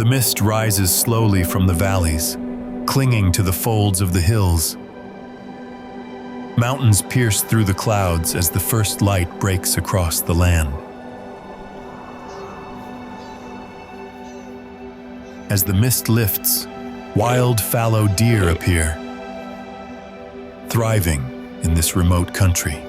The mist rises slowly from the valleys, clinging to the folds of the hills. Mountains pierce through the clouds as the first light breaks across the land. As the mist lifts, wild fallow deer appear, thriving in this remote country.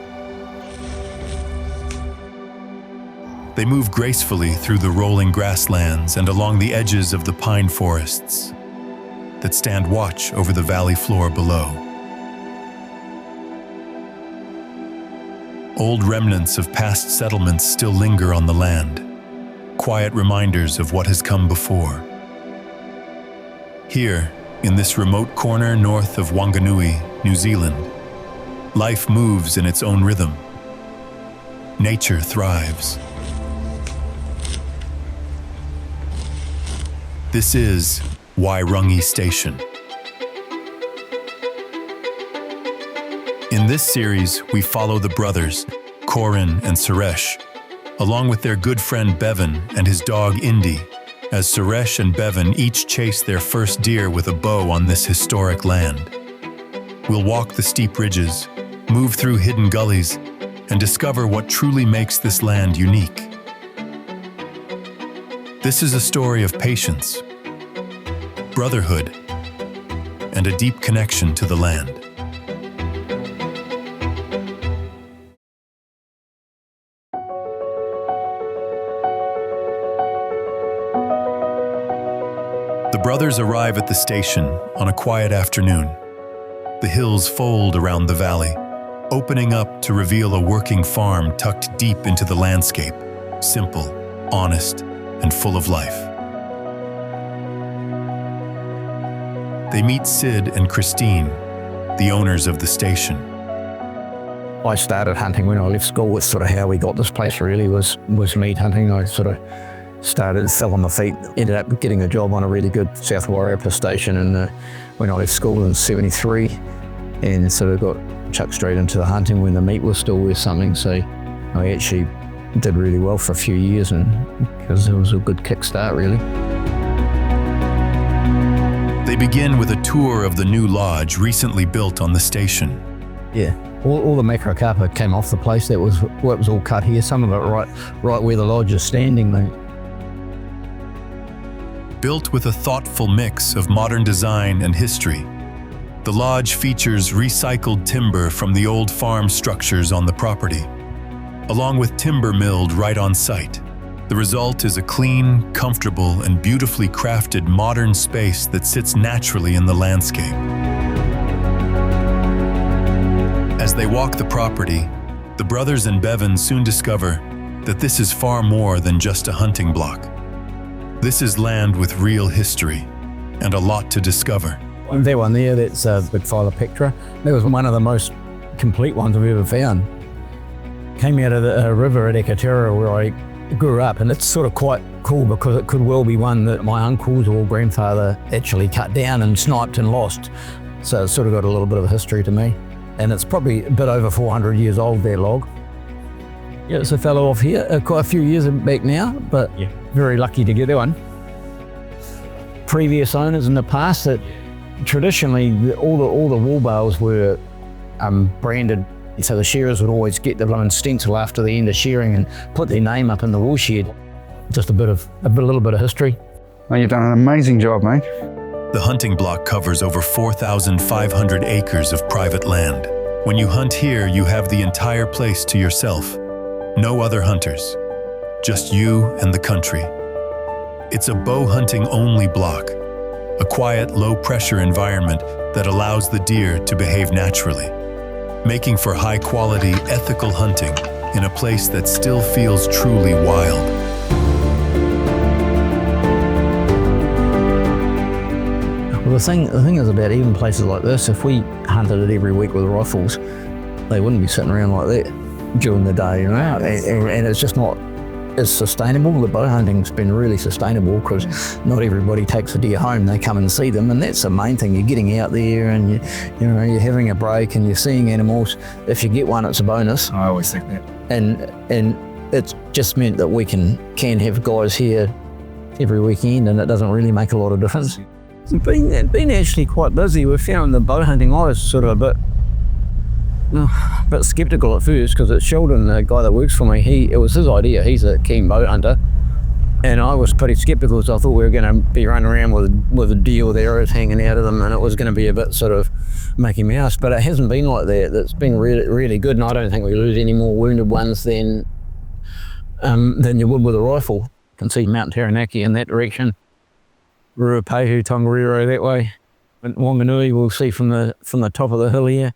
They move gracefully through the rolling grasslands and along the edges of the pine forests that stand watch over the valley floor below. Old remnants of past settlements still linger on the land, quiet reminders of what has come before. Here, in this remote corner north of Whanganui, New Zealand, life moves in its own rhythm. Nature thrives. This is Wairangi Station. In this series, we follow the brothers, Korin and Suresh, along with their good friend Bevan and his dog Indy, as Suresh and Bevan each chase their first deer with a bow on this historic land. We'll walk the steep ridges, move through hidden gullies, and discover what truly makes this land unique. This is a story of patience, brotherhood, and a deep connection to the land. The brothers arrive at the station on a quiet afternoon. The hills fold around the valley, opening up to reveal a working farm tucked deep into the landscape, simple, honest, and full of life. They meet Sid and Christine, the owners of the station. I started hunting when I left school. It's sort of how we got this place really, was meat hunting. I sort of started, fell on my feet, ended up getting a job on a really good South Wairangi Station when I left school in '73, and sort of got chucked straight into the hunting when the meat was still worth something. So I actually did really well for a few years, and because it was a good kickstart really. They begin with a tour of the new lodge recently built on the station. Yeah, all the macro carpet came off the place. That was what was all cut here. Some of it right where the lodge is standing, mate. Built with a thoughtful mix of modern design and history, the lodge features recycled timber from the old farm structures on the property, along with timber milled right on site. The result is a clean, comfortable, and beautifully crafted modern space that sits naturally in the landscape. As they walk the property, the brothers and Bevan soon discover that this is far more than just a hunting block. This is land with real history and a lot to discover. That one there, that's a big Fallow picture. That was one of the most complete ones I've ever found. Came out of the river at Acre where I grew up, and it's sort of quite cool because it could well be one that my uncles or grandfather actually cut down and sniped and lost. So it's sort of got a little bit of a history to me. And it's probably a bit over 400 years old, that log. Yeah, it's a fellow off here, quite a few years back now, but yeah, very lucky to get that one. Previous owners in the past, that traditionally all the wool bales were branded, so the shearers would always get the blown stencil after the end of shearing and put their name up in the wool shed. Just a little bit of history. Well, you've done an amazing job, mate. The hunting block covers over 4,500 acres of private land. When you hunt here, you have the entire place to yourself. No other hunters, just you and the country. It's a bow hunting only block, a quiet, low-pressure environment that allows the deer to behave naturally, making for high-quality, ethical hunting in a place that still feels truly wild. Well, the thing is about even places like this, if we hunted it every week with rifles, they wouldn't be sitting around like that during the day, you know, and it's just not as sustainable. The bow hunting's been really sustainable because not everybody takes a deer home, they come and see them, and that's the main thing. You're getting out there and you're having a break and you're seeing animals. If you get one, it's a bonus. I always think that. And it's just meant that we can have guys here every weekend, and it doesn't really make a lot of difference. It's been actually quite busy. We found the bow hunting, I was sort of a bit sceptical at first, because it's Sheldon, the guy that works for me, it was his idea. He's a keen bow hunter, and I was pretty sceptical, because I thought we were going to be running around with a deer with arrows hanging out of them, and it was going to be a bit sort of Mickey Mouse, but it hasn't been like that. It's been really, really good, and I don't think we lose any more wounded ones than you would with a rifle. You can see Mount Taranaki in that direction, Ruapehu, Tongariro that way, and Whanganui we'll see from the top of the hill here.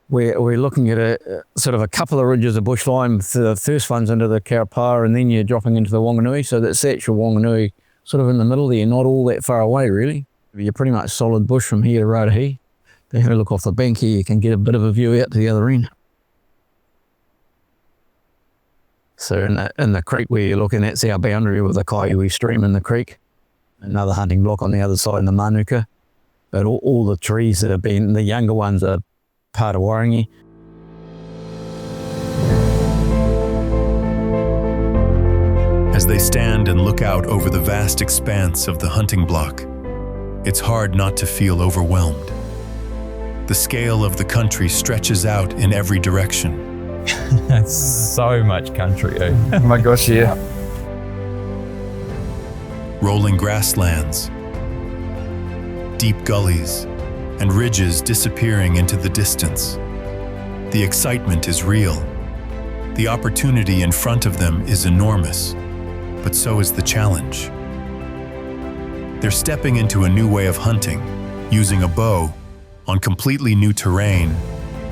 We're looking at a sort of a couple of ridges of bushline. The first one's into the Karapara, and then you're dropping into the Whanganui, so that's the actual Whanganui sort of in the middle there, not all that far away really. You're pretty much solid bush from here to Raetihi. If you look off the bank here, you can get a bit of a view out to the other end. So in the creek where you're looking, that's our boundary with the Kaiui stream in the creek. Another hunting block on the other side in the Manuka. But all the trees that have been, the younger ones are part of Wairangi. As they stand and look out over the vast expanse of the hunting block, it's hard not to feel overwhelmed. The scale of the country stretches out in every direction. That's so much country, eh? Oh my gosh, yeah. Rolling grasslands, deep gullies, and ridges disappearing into the distance. The excitement is real. The opportunity in front of them is enormous, but so is the challenge. They're stepping into a new way of hunting, using a bow on completely new terrain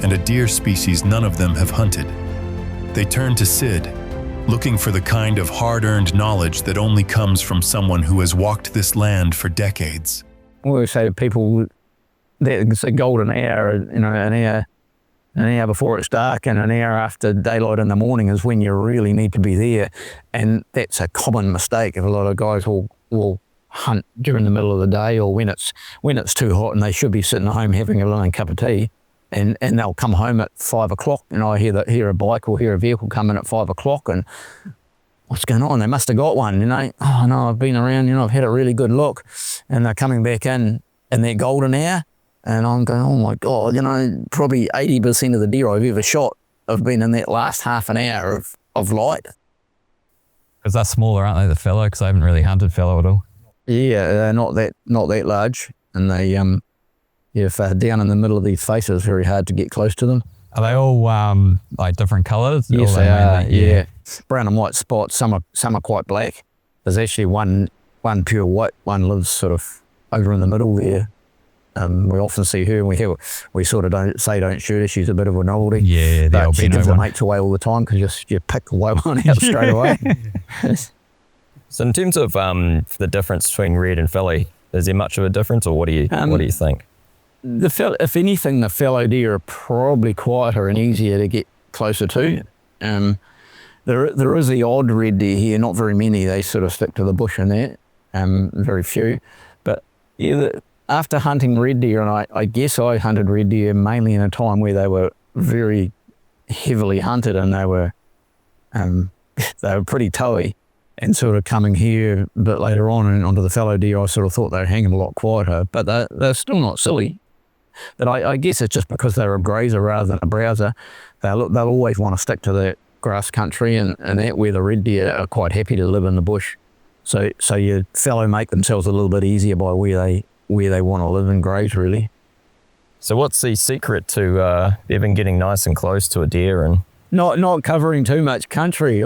and a deer species none of them have hunted. They turn to Sid, looking for the kind of hard-earned knowledge that only comes from someone who has walked this land for decades. We always say to people that it's a golden hour, an hour before it's dark and an hour after daylight in the morning is when you really need to be there. And that's a common mistake. A lot of guys will hunt during the middle of the day, or when it's too hot and they should be sitting at home having a little cup of tea, and they'll come home at 5 o'clock, and I hear a bike or hear a vehicle come in at 5 o'clock, and what's going on? They must have got one, Oh no, I've been around, I've had a really good look, and they're coming back in that golden hour, and I'm going, oh my God, probably 80% of the deer I've ever shot have been in that last half an hour of light. Because they're smaller, aren't they, the fallow? Because I haven't really hunted fallow at all. Yeah, they're not that large, and they if they're down in the middle of these faces, very hard to get close to them. Are they all like different colours? Yes, they are. Yeah, brown and white spots. Some are quite black. There's actually one pure white. One lives sort of over in the middle there. We often see her, and we sort of don't shoot her. She's a bit of a novelty. Yeah, the albino she gives her one. mates away all the time, because you pick the white one out straight away. So in terms of the difference between red and fallow, is there much of a difference, or what do you think? If anything, the fallow deer are probably quieter and easier to get closer to. There is the odd red deer here, not very many. They sort of stick to the bush and that, very few. But yeah, after hunting red deer, and I guess I hunted red deer mainly in a time where they were very heavily hunted, and they were pretty toey. And sort of coming here a bit later on and onto the fallow deer, I sort of thought they were hanging a lot quieter, but they're still not silly. But I guess it's just because they're a grazer rather than a browser. They'll always want to stick to the grass country, and that where the red deer are quite happy to live in the bush. So your fallow make themselves a little bit easier by where they want to live and graze, really. So what's the secret to Bevan getting nice and close to a deer and not covering too much country?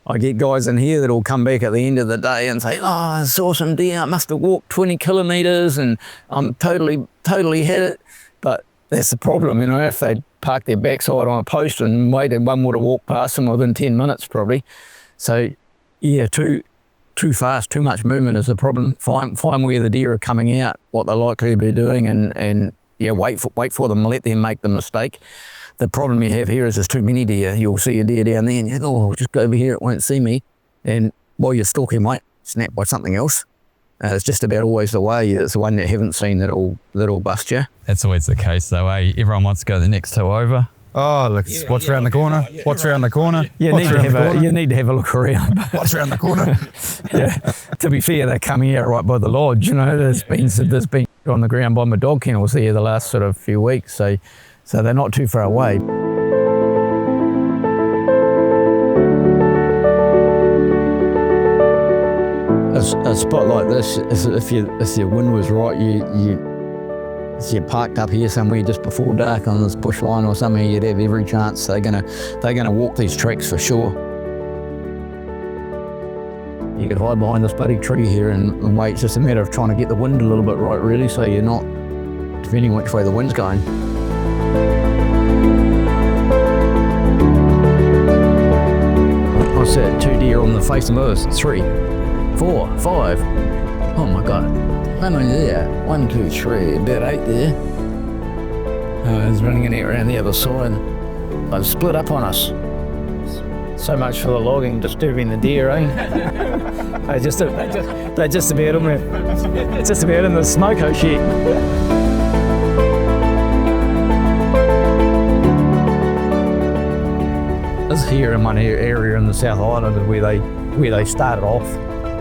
I get guys in here that'll come back at the end of the day and say, I saw some deer, I must have walked 20 kilometres and I'm totally hit it. But that's the problem, if they'd parked their backside on a post and waited, one would have walked past them within 10 minutes probably. So yeah, too fast, too much movement is the problem. Find where the deer are coming out, what they're likely to be doing, and wait for them, let them make the mistake. The problem you have here is there's too many deer. You'll see a deer down there and you think, I'll just go over here, it won't see me. And while you're stalking, might snap by something else. It's just about always the way. It's the one you haven't seen that'll bust you. That's always the case though, eh? Everyone wants to go the next two over. Oh, look, what's around the corner? What's around the corner? You need to have a look around. What's around the corner? Yeah. To be fair, they come here right by the lodge. You know, there's been on the ground by my dog kennels here the last sort of few weeks, so they're not too far away. A spot like this, if your wind was right, if you're parked up here somewhere just before dark on this bush line or something, you'd have every chance they're gonna walk these tracks for sure. You could hide behind this bloody tree here and wait. It's just a matter of trying to get the wind a little bit right, really, so you're not depending which way the wind's going. I said 2 deer on the face of Earth. 3, 4, 5. Oh my God. How many there? 1, 2, 3. About 8 there. It's running in here around the other side. They've split up on us. So much for the logging disturbing the deer, eh? They're just about in the smoke shed. This here in one area in the South Island is where they started off.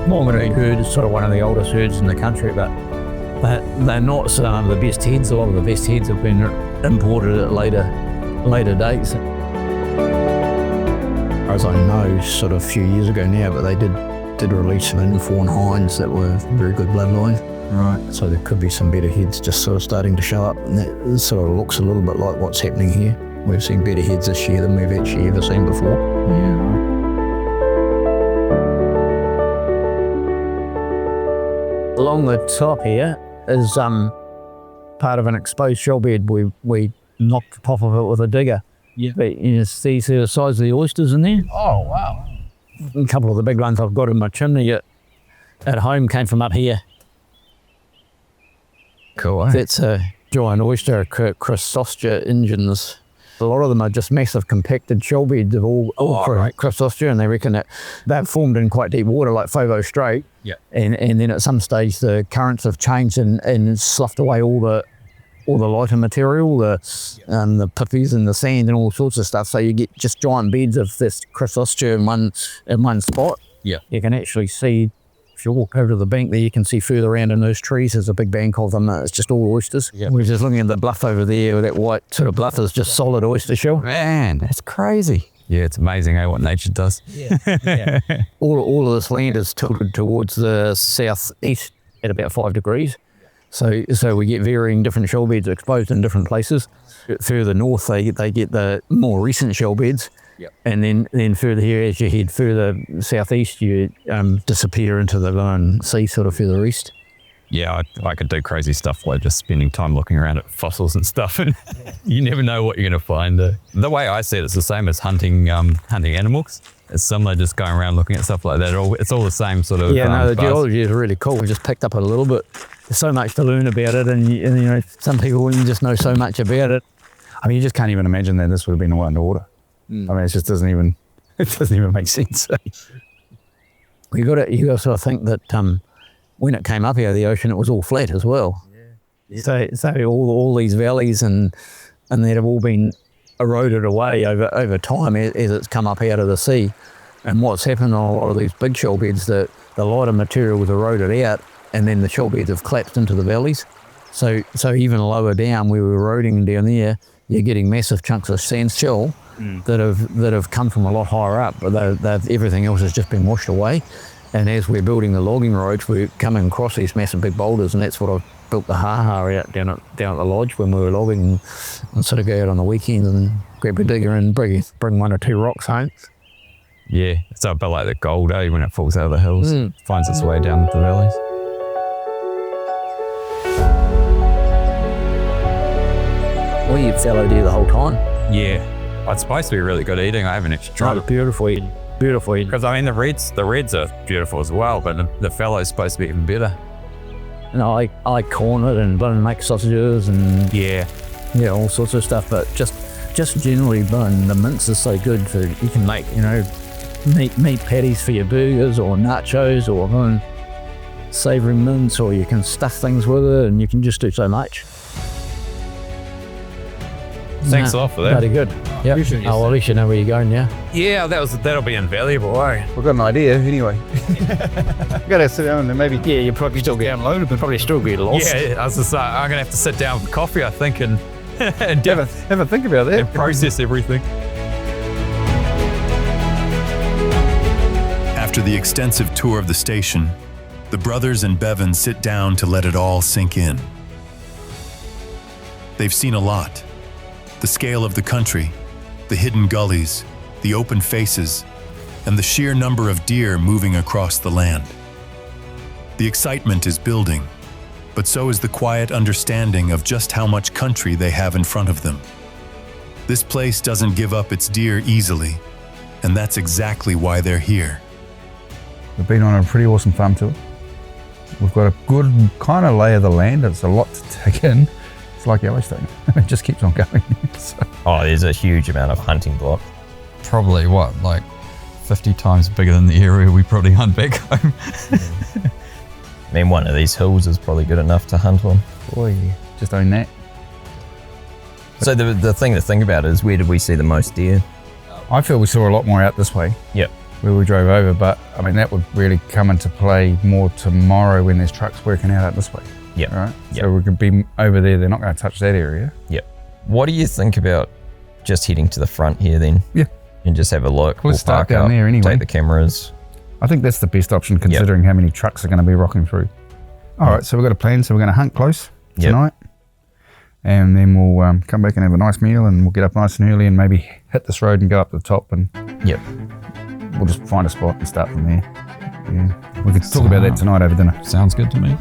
Whanganui herd is sort of one of the oldest herds in the country, but they're not some of the best heads. A lot of the best heads have been imported at later dates. As I know, sort of a few years ago now, but they did release some infawn hinds that were very good bloodline. Right. So there could be some better heads just sort of starting to show up, and that sort of looks a little bit like what's happening here. We've seen better heads this year than we've actually ever seen before. Yeah, right. Along the top here is part of an exposed shell bed. We knocked the top of it with a digger. Yeah. But you see the size of the oysters in there? Oh, wow. A couple of the big ones I've got in my chimney at home came from up here. Cool, eh? That's a giant oyster, Chrysostia ingens. A lot of them are just massive compacted shell beds of all right. Chrysostia, and they reckon that they've formed in quite deep water like Fallow Strait. Yeah. And then at some stage the currents have changed and sloughed away all the lighter material, the pippies and the sand and all sorts of stuff. So you get just giant beds of this Chrysostia in one spot. Yeah. You can actually see, if you walk over to the bank there, you can see further around in those trees, there's a big bank of them. It's just all oysters. Yeah. We're just looking at the bluff over there, where that white sort of bluff is just solid oyster shell. Man, that's crazy. Yeah, it's amazing what nature does. Yeah. All of this land is tilted towards the southeast at about 5 degrees. So we get varying different shell beds exposed in different places. Further north, they get the more recent shell beds. Yep. And then further here, as you head further southeast, you disappear into the Lone Sea sort of further east. Yeah, I could do crazy stuff like just spending time looking around at fossils and stuff, and you never know what you're going to find. The way I see it, it's the same as hunting animals. It's similar, just going around looking at stuff like that. It's all the same sort of. Yeah, the buzz. geology is really cool. We just picked up a little bit. There's so much to learn about it, and you know, some people wouldn't just know so much about it. I mean, you just can't even imagine that this would have been all underwater. I mean, it just doesn't even make sense. You got to sort of think that when it came up out of the ocean, it was all flat as well. Yeah. So all these valleys and that have all been eroded away over time as it's come up out of the sea. And what's happened on a lot of these big shell beds, that the lighter material was eroded out, and then the shell beds have collapsed into the valleys. So even lower down, we were eroding down there, you're getting massive chunks of sand shell that have come from a lot higher up, but everything else has just been washed away. And as we're building the logging roads, we're coming across these massive big boulders, and that's what I've built the ha-ha out down at the lodge when we were logging, and sort of go out on the weekends and grab a digger and bring 1 or 2 rocks home. Yeah, it's a bit like the gold, when it falls out of the hills, finds its way down the valleys. We eat fallow deer the whole time. Yeah, it's supposed to be really good eating. I haven't actually tried it. Beautiful eating. Beautiful eating. Because I mean, the reds are beautiful as well, but the fallow's supposed to be even better. And I corn it and make sausages and all sorts of stuff. But just generally, the mince is so good for, you can make meat patties for your burgers or nachos or savoury mince, or you can stuff things with it, and you can just do so much. Thanks a lot for that. Bloody good. Yep. Oh, well, at least you know where you're going now. Yeah, that'll be invaluable, eh? We've got an idea anyway. Got to sit down and maybe Yeah, you probably still get downloaded, but probably still get lost. Yeah, I was just like, I'm gonna have to sit down for coffee, I think, and and, have a think about that. and process everything. After the extensive tour of the station, the brothers and Bevan sit down to let it all sink in. They've seen a lot. The scale of the country, the hidden gullies, the open faces, and the sheer number of deer moving across the land. The excitement is building, but so is the quiet understanding of just how much country they have in front of them. This place doesn't give up its deer easily, and that's exactly why they're here. We've been on a pretty awesome farm tour. We've got a good kind of lay of the land. It's a lot to take in. It's like Yellowstone. It just keeps on going. So. Oh, there's a huge amount of hunting block. Probably like 50 times bigger than the area we probably hunt back home. I mean, one of these hills is probably good enough to hunt on. Boy, just own that. So the thing to think about is, where did we see the most deer? I feel we saw a lot more out this way. Yep. Where we drove over, but I mean that would really come into play more tomorrow when there's trucks working out this way. Yep. All right. Yep. So we could be over there. They're not going to touch that area. Yep. What do you think about just heading to the front here then? Yeah. And just have a look. We'll start park down up, there anyway. Take the cameras. I think that's the best option considering how many trucks are going to be rocking through. All right. So we've got a plan. So we're going to hunt close tonight, and then we'll come back and have a nice meal, and we'll get up nice and early and maybe hit this road and go up to the top, and we'll just find a spot and start from there. Yeah. We could talk about that tonight over dinner. Sounds good to me.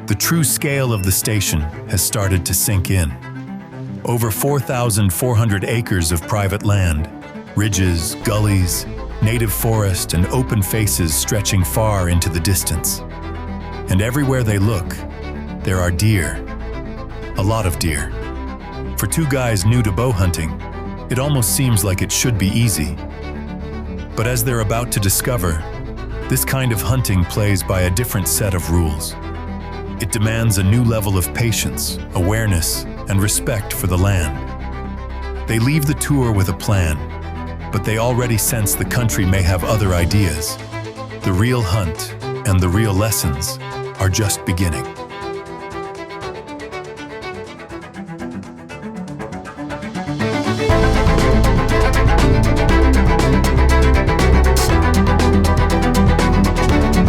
The true scale of the station has started to sink in. Over 4,400 acres of private land, ridges, gullies, native forest, and open faces stretching far into the distance. And everywhere they look, there are deer. A lot of deer. For two guys new to bow hunting, it almost seems like it should be easy. But as they're about to discover, this kind of hunting plays by a different set of rules. It demands a new level of patience, awareness, and respect for the land. They leave the tour with a plan, but they already sense the country may have other ideas. The real hunt and the real lessons are just beginning.